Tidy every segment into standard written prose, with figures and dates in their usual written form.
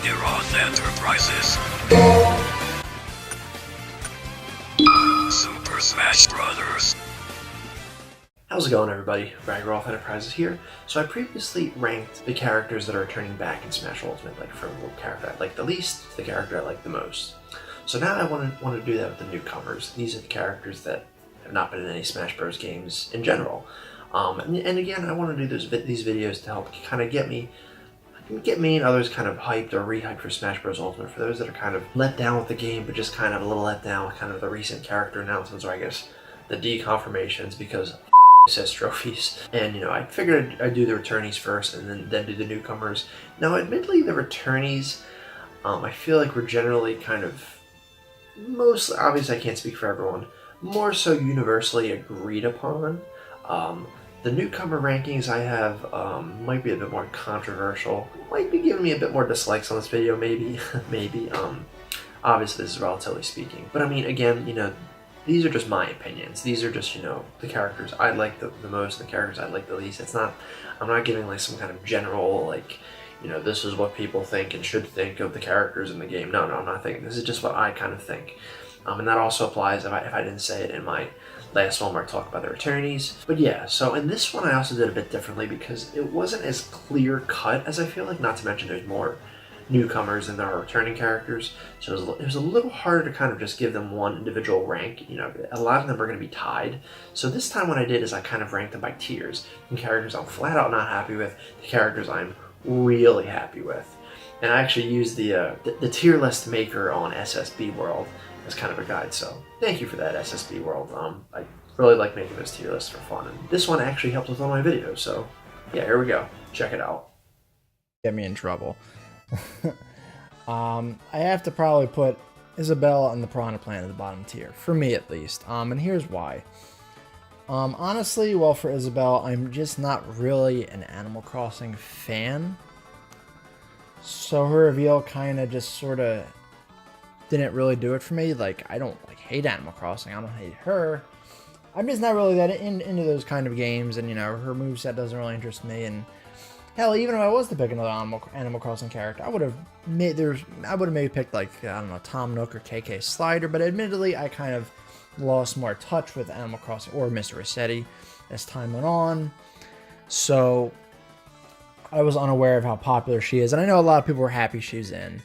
Ragiroth Enterprises. Super Smash Brothers. How's it going, everybody? Ragiroth Enterprises here. So I previously ranked the characters that are returning back in Smash Ultimate, like from the character I like the least to the character I like the most. So now I want to do that with the newcomers. These are the characters that have not been in any Smash Bros. Games in general. And again, I want to do these videos to help kind of get me and others kind of hyped or rehyped for Smash Bros. Ultimate. For those that are kind of let down with the game, but just kind of a little let down with kind of the recent character announcements, or I guess the deconfirmations, because says trophies. And you know, I figured I'd do the returnees first and then do the newcomers. Now admittedly, the returnees I feel like we're generally kind of mostly, obviously I can't speak for everyone, more so universally agreed upon. The newcomer rankings I have might be a bit more controversial, might be giving me a bit more dislikes on this video, maybe. Obviously this is relatively speaking, but I mean, again, you know, these are just my opinions. These are just, you know, the characters I like the most, and the characters I like the least. It's not, I'm not giving like some kind of general, like, you know, this is what people think and should think of the characters in the game. No, I'm not thinking. This is just what I kind of think. And that also applies if I didn't say it in my last one where I talked about the returnees. But yeah, so in this one I also did a bit differently because it wasn't as clear cut as I feel like, not to mention there's more newcomers than there are returning characters, so it was a little harder to kind of just give them one individual rank. You know, a lot of them are going to be tied. So this time what I did is I kind of ranked them by tiers, from characters I'm flat out not happy with to characters I'm really happy with. And I actually used the tier list maker on SSB World as kind of a guide, so thank you for that, SSB World. I really like making those tier lists for fun, and this one actually helped with all my videos, so yeah, here we go. Check it out. Get me in trouble. I have to probably put Isabel and the Piranha Plant at the bottom tier, for me at least. And here's why. Honestly, well, for Isabel, I'm just not really an Animal Crossing fan. So her reveal kind of just sort of didn't really do it for me. Like, I don't like hate Animal Crossing. I don't hate her. I'm just not really that into those kind of games, and you know, her moveset doesn't really interest me. And hell, even if I was to pick another Animal Crossing character, I would have maybe picked, like, I don't know, Tom Nook or KK Slider, but admittedly I kind of lost more touch with Animal Crossing or Mr. Rossetti as time went on. So I was unaware of how popular she is, and I know a lot of people were happy she's in.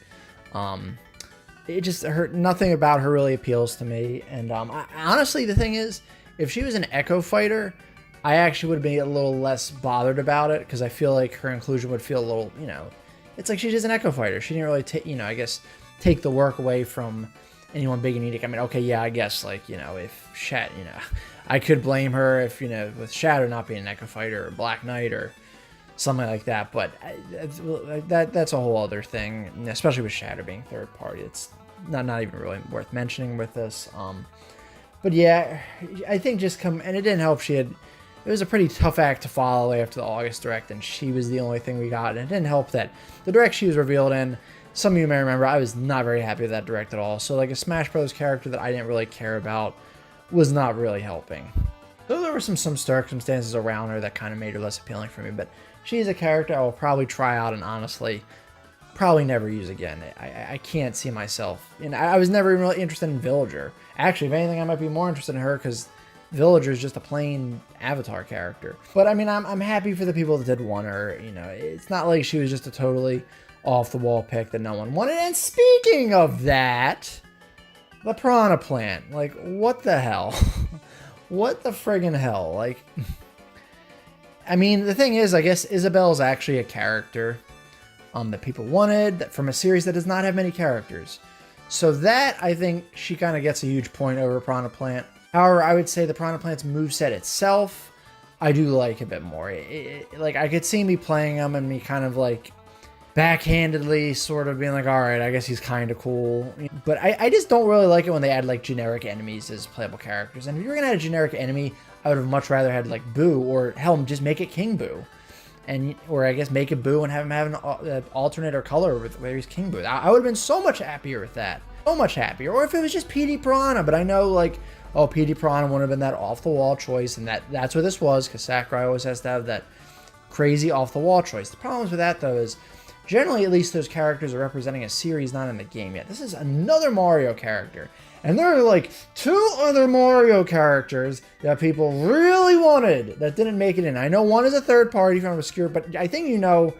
It just nothing about her really appeals to me, and honestly, the thing is, if she was an Echo Fighter, I actually would be a little less bothered about it, because I feel like her inclusion would feel a little, you know, it's like she's just an Echo Fighter. She didn't really take, you know, I guess, take the work away from anyone big and unique. I mean, okay, yeah, I guess, like, you know, if Shat, you know, I could blame her if, you know, with Shadow not being an Echo Fighter or Black Knight or something like that, but that's a whole other thing, especially with Shadow being third party. It's not even really worth mentioning with this. But yeah, I think and it didn't help it was a pretty tough act to follow after the August Direct, and she was the only thing we got. And it didn't help that the Direct she was revealed in, some of you may remember, I was not very happy with that Direct at all. So like a Smash Bros. Character that I didn't really care about was not really helping. So there were some circumstances around her that kind of made her less appealing for me, but she's a character I will probably try out and honestly probably never use again. I can't see myself, and I was never even really interested in Villager. Actually, if anything, I might be more interested in her because Villager is just a plain Avatar character. But I mean, I'm happy for the people that did want her. You know, it's not like she was just a totally off-the-wall pick that no one wanted. And speaking of that, the Piranha Plant. Like, what the hell? What the friggin' hell? Like, I mean, the thing is, I guess Isabel is actually a character that people wanted from a series that does not have many characters. So that, I think, she kind of gets a huge point over Piranha Plant. However, I would say the Piranha Plant's moveset itself, I do like a bit more. Like, I could see me playing him and me kind of, like, backhandedly sort of being like, alright, I guess he's kind of cool. But I just don't really like it when they add, like, generic enemies as playable characters. And if you're going to add a generic enemy, I would have much rather had, like, Boo, or hell, just make it King Boo. Or I guess make it Boo and have him have an alternate or color with where he's King Boo. I would have been so much happier with that. So much happier. Or if it was just PD Piranha, but I know, like, oh, PD Piranha wouldn't have been that off-the-wall choice, and that's what this was, because Sakurai always has to have that crazy off-the-wall choice. The problem with that, though, is generally at least those characters are representing a series not in the game yet. This is another Mario character. And there are like 2 other Mario characters that people really wanted that didn't make it in. I know one is a third party from obscure, but I think you know,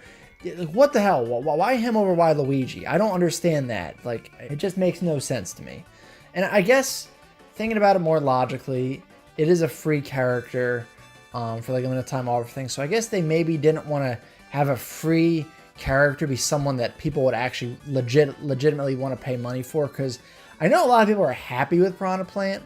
what the hell? Why him over why Luigi? I don't understand that. Like, it just makes no sense to me. And I guess, thinking about it more logically, it is a free character for like a limited time offer thing. So I guess they maybe didn't want to have a free character be someone that people would actually legitimately want to pay money for, because I know a lot of people are happy with Piranha Plant,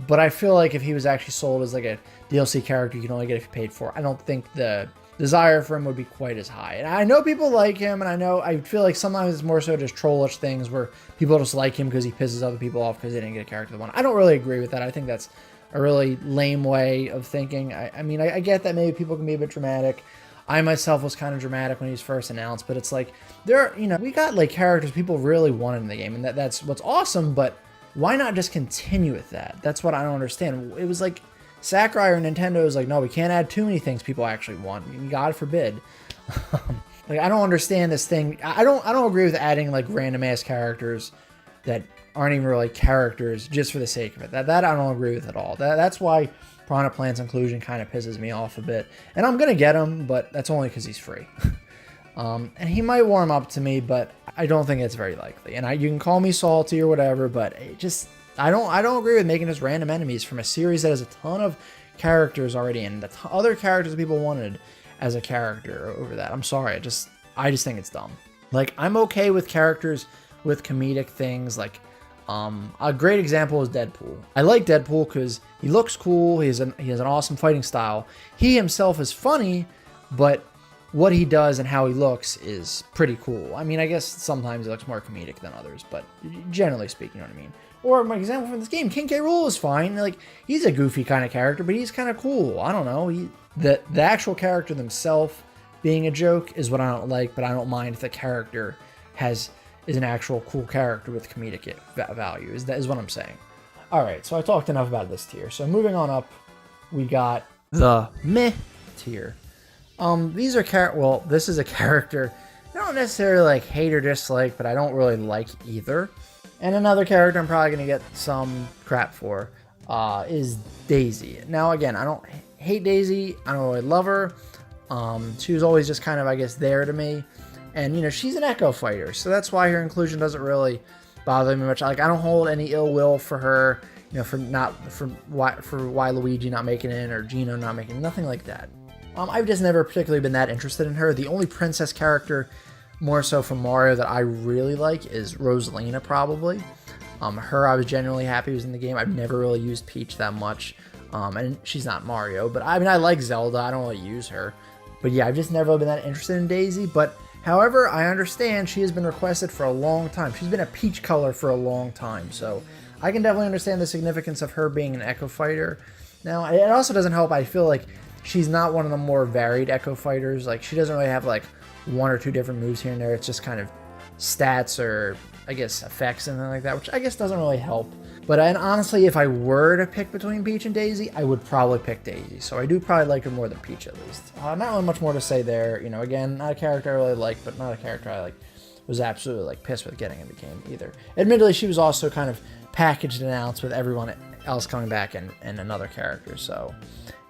but I feel like if he was actually sold as like a DLC character you can only get if you paid for, I don't think the desire for him would be quite as high. And I know people like him, and I feel like sometimes it's more so just trollish things where people just like him because he pisses other people off because they didn't get a character they want. I don't really agree with that. I think that's a really lame way of thinking. I mean, I get that maybe people can be a bit dramatic. I myself was kind of dramatic when he was first announced, but it's like, we got like characters people really wanted in the game, and that's what's awesome, but why not just continue with that? That's what I don't understand. It was like Sakurai or Nintendo is like, no, we can't add too many things people actually want. God forbid. Like, I don't understand this thing. I don't agree with adding like random ass characters that aren't even really characters just for the sake of it. That I don't agree with at all. That's why Piranha Plant's inclusion kind of pisses me off a bit. And I'm going to get him, but that's only because he's free. And he might warm up to me, but I don't think it's very likely. And you can call me salty or whatever, but it just, I don't agree with making just random enemies from a series that has a ton of characters already in. The other characters people wanted as a character over that. I'm sorry, I just think it's dumb. Like, I'm okay with characters with comedic things, like a great example is Deadpool. I like Deadpool because he looks cool. He has an awesome fighting style. He himself is funny, but what he does and how he looks is pretty cool. I mean, I guess sometimes he looks more comedic than others, but generally speaking, you know what I mean? Or my example from this game, King K. Rool is fine. Like, he's a goofy kind of character, but he's kind of cool. I don't know. The actual character themselves being a joke is what I don't like, but I don't mind if the character is an actual cool character with comedic value, is what I'm saying. All right, so I talked enough about this tier. So moving on up, we got the meh tier. These are this is a character I don't necessarily like hate or dislike, but I don't really like either. And another character I'm probably gonna get some crap for is Daisy. Now again, I don't hate Daisy. I don't really love her. She was always just kind of, I guess, there to me. And, you know, she's an Echo fighter, so that's why her inclusion doesn't really bother me much. Like, I don't hold any ill will for her, you know, for why Luigi not making it or Gino not making it, nothing like that. I've just never particularly been that interested in her. The only princess character, more so from Mario, that I really like is Rosalina, probably. Her, I was genuinely happy was in the game. I've never really used Peach that much, and she's not Mario, but I mean, I like Zelda. I don't really use her. But yeah, I've just never been that interested in Daisy, but however, I understand she has been requested for a long time. She's been a peach color for a long time, so I can definitely understand the significance of her being an Echo fighter. Now, it also doesn't help, I feel like she's not one of the more varied Echo fighters. Like, she doesn't really have like 1 or 2 different moves here and there. It's just kind of stats or, I guess, effects and something like that, which I guess doesn't really help. But honestly, if I were to pick between Peach and Daisy, I would probably pick Daisy. So I do probably like her more than Peach, at least. Not really much more to say there. You know, again, not a character I really like, but not a character I was absolutely like pissed with getting in the game either. Admittedly, she was also kind of packaged and announced with everyone else coming back and another character. So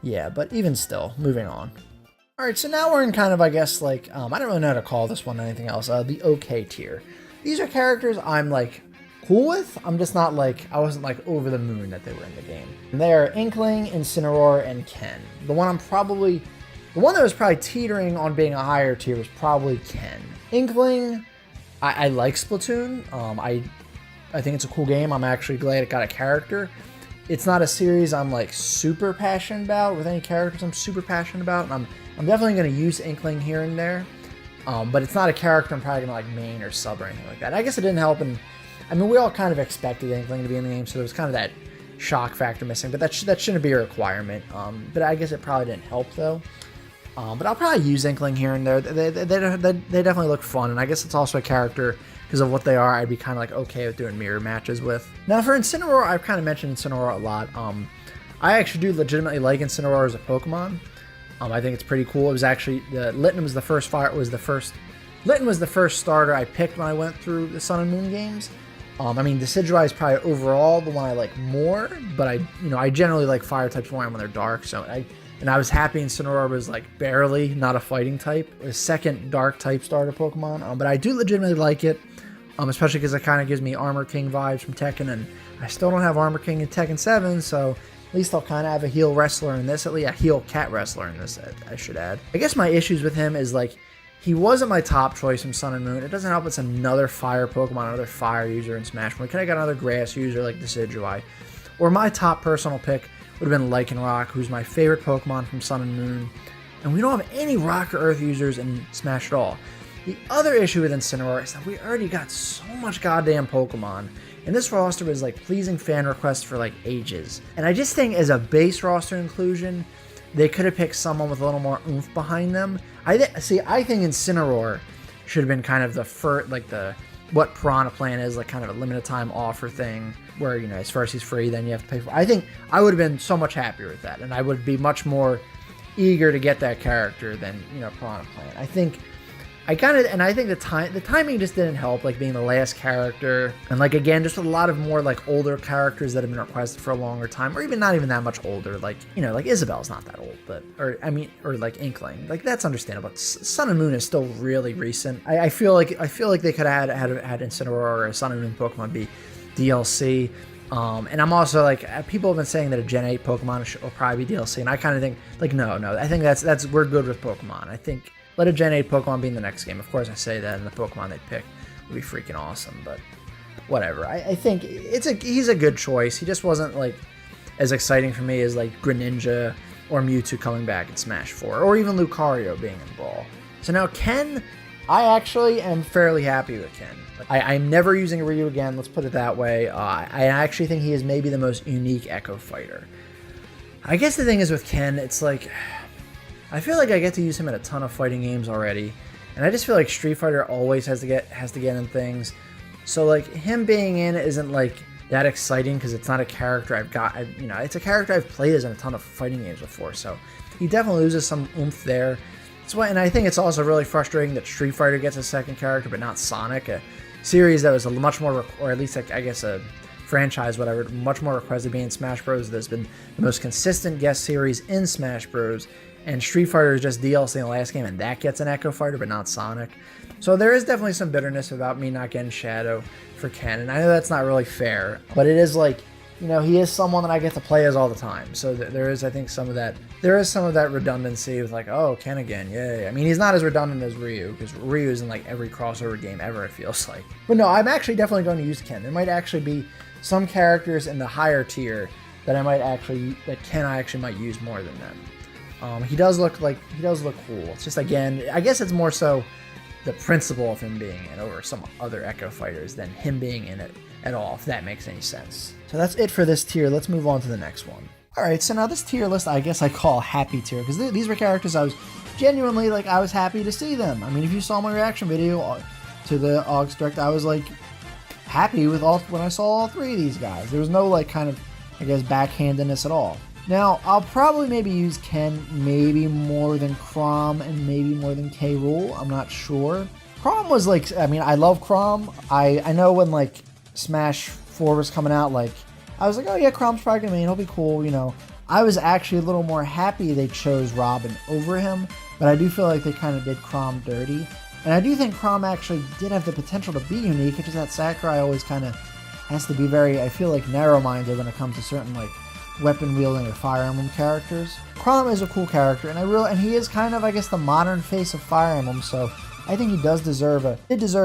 yeah, but even still, moving on. All right, so now we're in kind of, I guess, like, I don't really know how to call this one anything else. The okay tier. These are characters I'm like cool with. I'm just not like, I wasn't like over the moon that they were in the game. And they are Inkling, Incineroar, and Ken. The one that was probably teetering on being a higher tier was probably Ken. Inkling, I like Splatoon. I think it's a cool game. I'm actually glad it got a character. It's not a series I'm like super passionate about with any characters I'm super passionate about. And I'm definitely going to use Inkling here and there. But it's not a character I'm probably going to like main or sub or anything like that. I guess it didn't help. And I mean, we all kind of expected Inkling to be in the game, so there was kind of that shock factor missing. But that shouldn't be a requirement. But I guess it probably didn't help though. But I'll probably use Inkling here and there. They definitely look fun, and I guess it's also a character because of what they are. I'd be kind of like okay with doing mirror matches with. Now for Incineroar, I've kind of mentioned Incineroar a lot. I actually do legitimately like Incineroar as a Pokemon. I think it's pretty cool. It was actually Litton was the first Litten was the first starter I picked when I went through the Sun and Moon games. I mean, Decidueye is probably overall the one I like more, but I generally like fire types more when they're dark. So I was happy Incineroar was like barely not a fighting type, a second dark type starter Pokemon. But I do legitimately like it, especially because it kind of gives me Armor King vibes from Tekken, and I still don't have Armor King in Tekken 7, so at least I'll kind of have a heal wrestler in this, at least a heal cat wrestler in this, I should add. I guess my issues with him is like, he wasn't my top choice from Sun and Moon. It doesn't help it's another fire Pokemon, another fire user in Smash. We could have got another grass user like Decidueye. Or my top personal pick would have been Lycanroc, who's my favorite Pokemon from Sun and Moon. And we don't have any Rock or Earth users in Smash at all. The other issue with Incineroar is that we already got so much goddamn Pokemon. And this roster was like pleasing fan requests for like ages. And I just think as a base roster inclusion, they could have picked someone with a little more oomph behind them. I think Incineroar should have been kind of the first, like what Piranha Plant is, like kind of a limited time offer thing where, at first he's free, then you have to pay for it. I think I would have been so much happier with that, and I would be much more eager to get that character than, Piranha Plant. I think the timing just didn't help, like being the last character, and like again, just a lot of more like older characters that have been requested for a longer time, or even not even that much older, like like Isabel's not that old, but or like Inkling, like that's understandable. But Sun and Moon is still really recent. I feel like they could have had Incineroar or a Sun and Moon Pokemon be DLC. And I'm also like, people have been saying that a Gen 8 Pokemon will probably be DLC, and I kind of think like no, I think that's we're good with Pokemon. I think let a Gen 8 Pokemon be in the next game. Of course, I say that, and the Pokemon they pick would be freaking awesome, but whatever. I think he's a good choice. He just wasn't like as exciting for me as like Greninja or Mewtwo coming back in Smash 4, or even Lucario being in Brawl. So now Ken, I actually am fairly happy with Ken. I'm never using Ryu again, let's put it that way. I actually think he is maybe the most unique Echo fighter. I guess the thing is with Ken, it's like, I feel like I get to use him in a ton of fighting games already, and I just feel like Street Fighter always has to get in things. So like him being in isn't like that exciting because it's not a character it's a character I've played as in a ton of fighting games before. So he definitely loses some oomph there. And I think it's also really frustrating that Street Fighter gets a second character but not Sonic, a series that was a much more, or at least I guess a franchise, whatever, much more requested being Smash Bros. That's been the most consistent guest series in Smash Bros. And Street Fighter is just DLC in the last game, and that gets an Echo Fighter, but not Sonic. So there is definitely some bitterness about me not getting Shadow for Ken, and I know that's not really fair, but it is like, he is someone that I get to play as all the time. So there is, I think, some of that redundancy with like, oh, Ken again, yay. I mean, he's not as redundant as Ryu, because Ryu is in like every crossover game ever, it feels like. But no, I'm actually definitely going to use Ken. There might actually be some characters in the higher tier that Ken I actually might use more than them. He does look cool. It's just, again, I guess it's more so the principle of him being in over some other Echo fighters than him being in it at all, if that makes any sense. So that's it for this tier. Let's move on to the next one. Alright, so now this tier list I guess I call happy tier, because these were characters I was genuinely, like, I was happy to see them. I mean, if you saw my reaction video to the August Direct, I was, like, happy with when I saw all three of these guys. There was no, like, kind of, I guess, backhandedness at all. Now, I'll probably maybe use Ken maybe more than Prom and maybe more than K. Rool. I'm not sure. Prom was like, I mean, I love Prom. I know when like Smash 4 was coming out, like, I was like, oh yeah, Prom's probably gonna be, it'll be cool, I was actually a little more happy they chose Robin over him, but I do feel like they kind of did Prom dirty. And I do think Prom actually did have the potential to be unique. It's just that Sakurai always kind of has to be very, I feel like, narrow-minded when it comes to certain like weapon wielding or Fire Emblem characters. Prom is a cool character, and he is kind of, I guess, the modern face of Fire Emblem, so I think he did deserve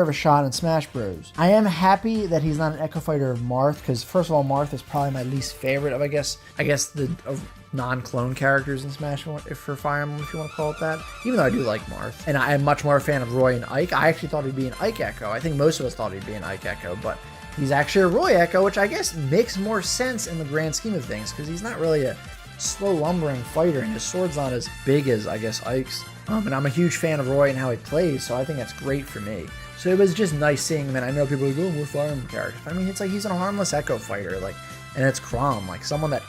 a shot in Smash Bros. I am happy that he's not an Echo Fighter of Marth, because first of all, Marth is probably my least favorite of, I guess the non-clone characters in Smash for Fire Emblem, if you want to call it that. Even though I do like Marth, and I am much more a fan of Roy and Ike. I actually thought he'd be an Ike Echo. I think most of us thought he'd be an Ike Echo, but he's actually a Roy Echo, which I guess makes more sense in the grand scheme of things, because he's not really a slow lumbering fighter, and his sword's not as big as, I guess, Ike's. And I'm a huge fan of Roy and how he plays, so I think that's great for me. So it was just nice seeing him, and I know people are like, oh, more Fire Emblem characters. But I mean, it's like he's a harmless Echo fighter, like, and it's Chrom, like someone that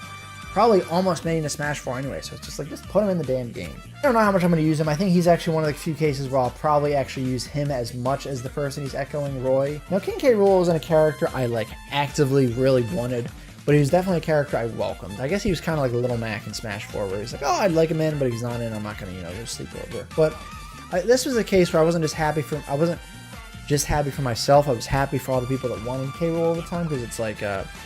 probably almost made into Smash 4 anyway, so it's just like, just put him in the damn game. I don't know how much I'm going to use him. I think he's actually one of the few cases where I'll probably actually use him as much as the person he's echoing, Roy. Now, King K. Rool isn't a character I like actively really wanted, but he was definitely a character I welcomed. I guess he was kind of like a Little Mac in Smash 4, where he's like, oh, I'd like him in, but if he's not in, I'm not going to, go sleep over. But this was a case where I wasn't just happy for myself. I was happy for all the people that wanted K. Rool all the time, because it's like,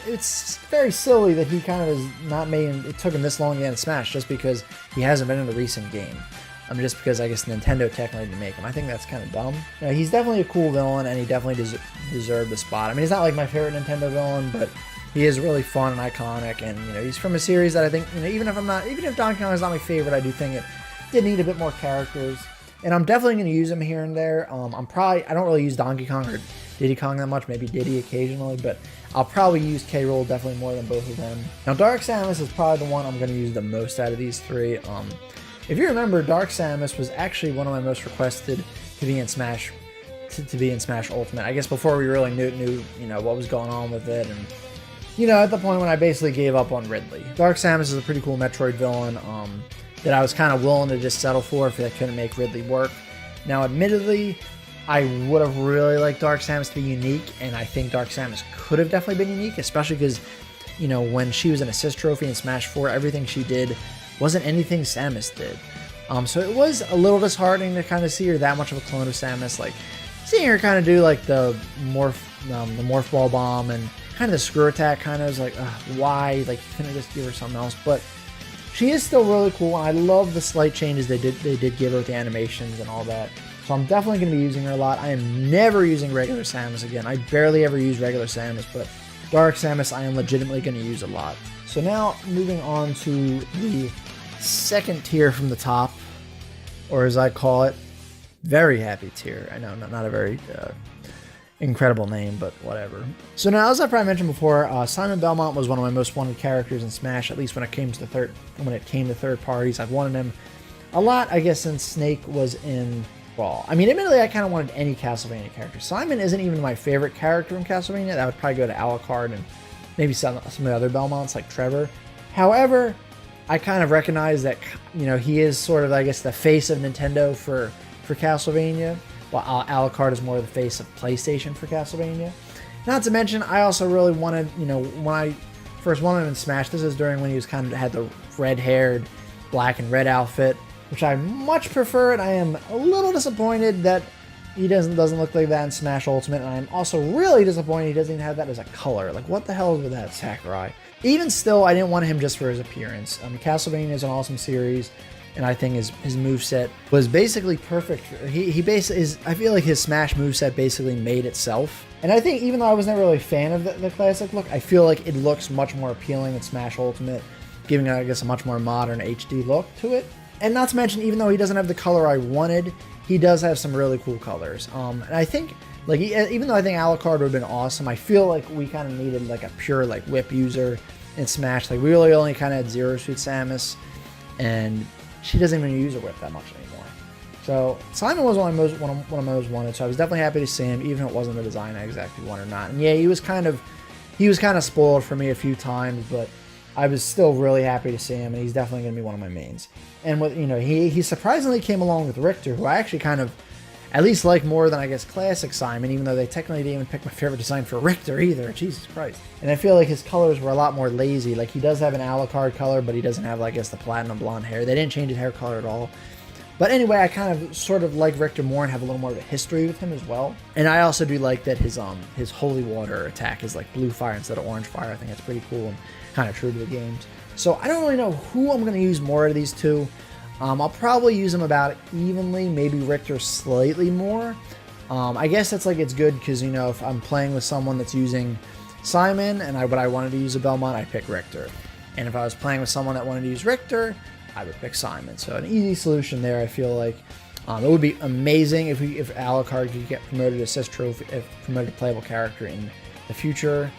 it's very silly that he kind of is not made, it took him this long to get in Smash just because he hasn't been in a recent game. Just because I guess Nintendo technically didn't make him. I think that's kind of dumb. He's definitely a cool villain, and he definitely deserved a spot. He's not like my favorite Nintendo villain, but he is really fun and iconic, and he's from a series that I think, even if Donkey Kong is not my favorite, I do think it did need a bit more characters. And I'm definitely going to use him here and there. I don't really use Donkey Kong or Diddy Kong that much, maybe Diddy occasionally, but I'll probably use K. Rool definitely more than both of them. Now, Dark Samus is probably the one I'm going to use the most out of these three. If you remember, Dark Samus was actually one of my most requested to be in Smash, to be in Smash Ultimate. I guess before we really knew what was going on with it, and at the point when I basically gave up on Ridley. Dark Samus is a pretty cool Metroid villain. That I was kind of willing to just settle for if I couldn't make Ridley work. Now, admittedly, I would have really liked Dark Samus to be unique, and I think Dark Samus could have definitely been unique, especially because, when she was an assist trophy in Smash 4, everything she did wasn't anything Samus did. So it was a little disheartening to kind of see her that much of a clone of Samus, like seeing her kind of do like the morph ball bomb and kind of the screw attack, kind of was like, why? Like, you couldn't just give her something else, but she is still really cool, and I love the slight changes they did give her with the animations and all that. So I'm definitely going to be using her a lot. I am never using regular Samus again. I barely ever use regular Samus, but Dark Samus I am legitimately going to use a lot. So now, moving on to the second tier from the top, or as I call it, very happy tier. I know, not a very incredible name, but whatever. So now, as I probably mentioned before, Simon Belmont was one of my most wanted characters in Smash, at least when it came to third parties. I've wanted him a lot, I guess, since Snake was in Brawl. Admittedly, I kind of wanted any Castlevania character. Simon isn't even my favorite character in Castlevania. That would probably go to Alucard and maybe some of the other Belmonts, like Trevor. However, I kind of recognize that, he is sort of, I guess, the face of Nintendo for Castlevania, while Alucard is more the face of PlayStation for Castlevania. Not to mention, I also really wanted, when I first wanted him in Smash, this is during when he was kind of had the red-haired, black and red outfit, which I much prefer, and I am a little disappointed that he doesn't look like that in Smash Ultimate, and I'm also really disappointed he doesn't even have that as a color. Like, what the hell is with that, Sakurai? Even still, I didn't want him just for his appearance. Castlevania is an awesome series, and I think his moveset was basically perfect. He basically is. I feel like his Smash moveset basically made itself. And I think even though I was never really a fan of the classic look, I feel like it looks much more appealing in Smash Ultimate, giving, I guess, a much more modern HD look to it. And not to mention, even though he doesn't have the color I wanted, he does have some really cool colors. And I think, like, even though I think Alucard would have been awesome, I feel like we kind of needed, like, a pure, like, whip user in Smash. Like, we really only kind of had Zero Suit Samus, and she doesn't even use her whip that much anymore. So Simon was one of my most wanted, so I was definitely happy to see him, even if it wasn't the design I exactly wanted or not. And yeah, he was kind of spoiled for me a few times, but I was still really happy to see him, and he's definitely going to be one of my mains. And with, he surprisingly came along with Richter, who I actually kind of at least like more than, I guess, classic Simon, even though they technically didn't even pick my favorite design for Richter either. Jesus Christ. And I feel like his colors were a lot more lazy. Like, he does have an Alucard color, but he doesn't have, I guess, the platinum blonde hair. They didn't change his hair color at all. But anyway, I kind of sort of like Richter more and have a little more of a history with him as well. And I also do like that his holy water attack is like blue fire instead of orange fire. I think that's pretty cool and kind of true to the games. So I don't really know who I'm going to use more of these two. I'll probably use them about evenly, maybe Richter slightly more. I guess it's good because, if I'm playing with someone that's using Simon and I wanted to use a Belmont, I'd pick Richter. And if I was playing with someone that wanted to use Richter, I would pick Simon. So an easy solution there, I feel like. It would be amazing if Alucard could get promoted to assist trophy, if promoted to playable character in the future,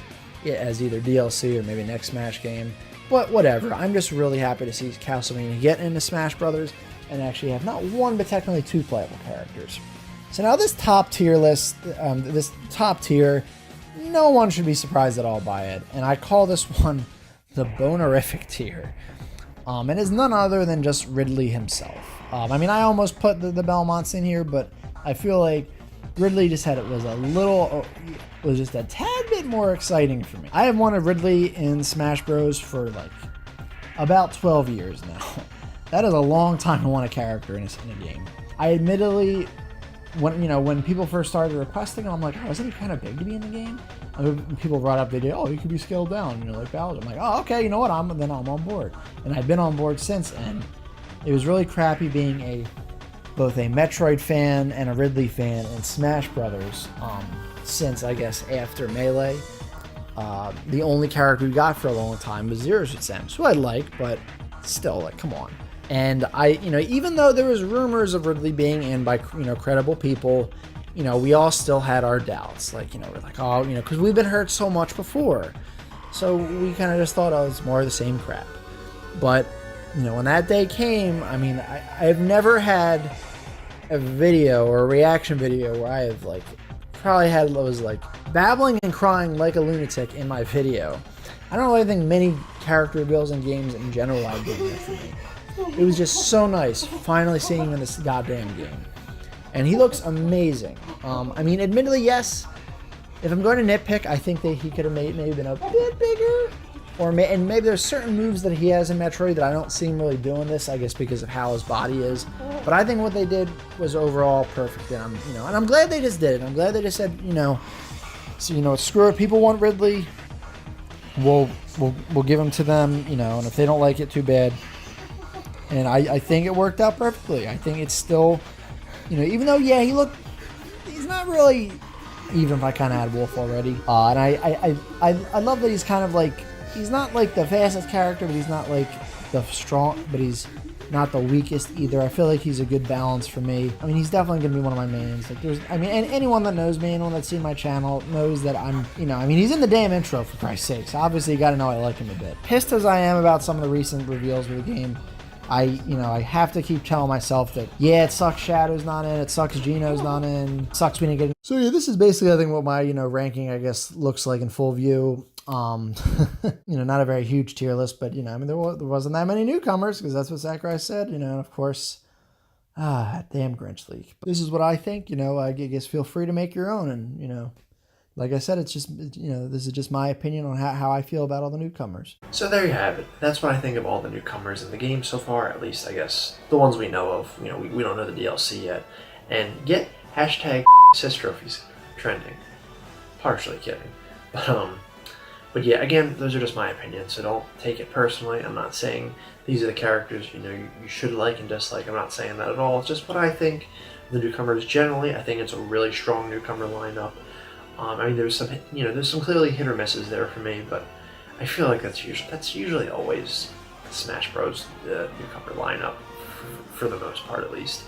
as either DLC or maybe next Smash game. But whatever, I'm just really happy to see Castlevania get into Smash Brothers and actually have not one but technically two playable characters. So now this top tier list, no one should be surprised at all by it. And I call this one the bonerific tier. And is none other than just Ridley himself. I mean, I almost put the Belmonts in here, but I feel like Ridley just was just a tad bit more exciting for me. I have wanted Ridley in Smash Bros. For like about 12 years now. That is a long time to want a character in a game. I admittedly, when people first started requesting him, I'm like, oh, isn't he kind of big to be in the game? And people brought up the idea, oh, he could be scaled down, like Bowser. I'm like, oh, okay, you know what? I'm on board. And I've been on board since, and it was really crappy being both a Metroid fan and a Ridley fan in Smash Brothers. Since I guess after Melee, the only character we got for a long time was Zero's with Samus, who I like, but still, like, come on. And even though there was rumors of Ridley being in by, credible people, we all still had our doubts. Like, we're like, oh, because we've been hurt so much before. So we kind of just thought, oh, it's more of the same crap. But, when that day came, I mean, I've never had a video or a reaction video where I have, like, probably had those, like, babbling and crying like a lunatic in my video. I don't really think many character reveals in games in general are doing that for me. It was just so nice finally seeing him in this goddamn game. And he looks amazing. I mean, admittedly, yes, if I'm going to nitpick, I think that he could have maybe been a bit bigger. And maybe there's certain moves that he has in Metroid that I don't see him really doing this, I guess because of how his body is. But I think what they did was overall perfect. And I'm glad they just did it. I'm glad they just said, screw it. People want Ridley. We'll give him to them, and if they don't like it, too bad. And I think it worked out perfectly. I think it's still, even though, yeah, he's not really, even if I kind of had Wolf already. And I love that he's kind of like, he's not like the fastest character, but he's not like the strong, but he's not the weakest either. I feel like he's a good balance for me. I mean, he's definitely going to be one of my mains. Like, and anyone that knows me, anyone that's seen my channel knows that I'm, he's in the damn intro, for Christ's sakes. Obviously, you got to know I like him a bit. Pissed as I am about some of the recent reveals of the game, I have to keep telling myself that, yeah, it sucks Shadow's not in, it sucks Geno's not in, it sucks we didn't get. So yeah, this is basically, I think, what my, ranking, I guess, looks like in full view. Not a very huge tier list, but, there wasn't that many newcomers, because that's what Sakurai said, and of course, damn Grinch League. But this is what I think, I guess feel free to make your own, and, like I said, it's just, this is just my opinion on how I feel about all the newcomers. So there you have it. That's what I think of all the newcomers in the game so far, at least, I guess, the ones we know of. We don't know the DLC yet. And get hashtag #sis trophies trending. Partially kidding. But yeah, again, those are just my opinions, so don't take it personally. I'm not saying these are the characters, you should like and dislike. I'm not saying that at all. It's just what I think of the newcomers generally. I think it's a really strong newcomer lineup. There's some clearly hit or misses there for me, but I feel like that's usually always the Smash Bros. The newcomer lineup, for the most part at least.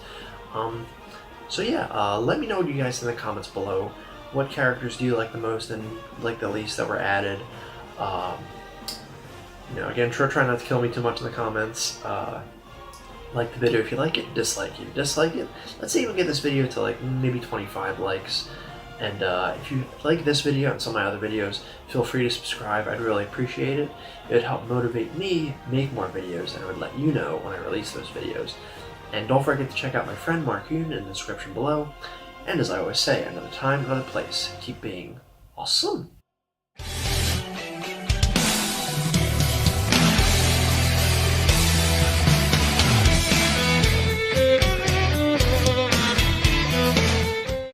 So yeah, let me know what you guys think in the comments below. What characters do you like the most and like the least that were added? Again, try not to kill me too much in the comments. Like the video if you like it, dislike it. Let's say we get this video to like maybe 25 likes. And if you like this video and some of my other videos, feel free to subscribe. I'd really appreciate it. It would help motivate me make more videos, and I would let you know when I release those videos. And don't forget to check out my friend Mark Yoon in the description below. And as I always say, another time, another place, keep being awesome.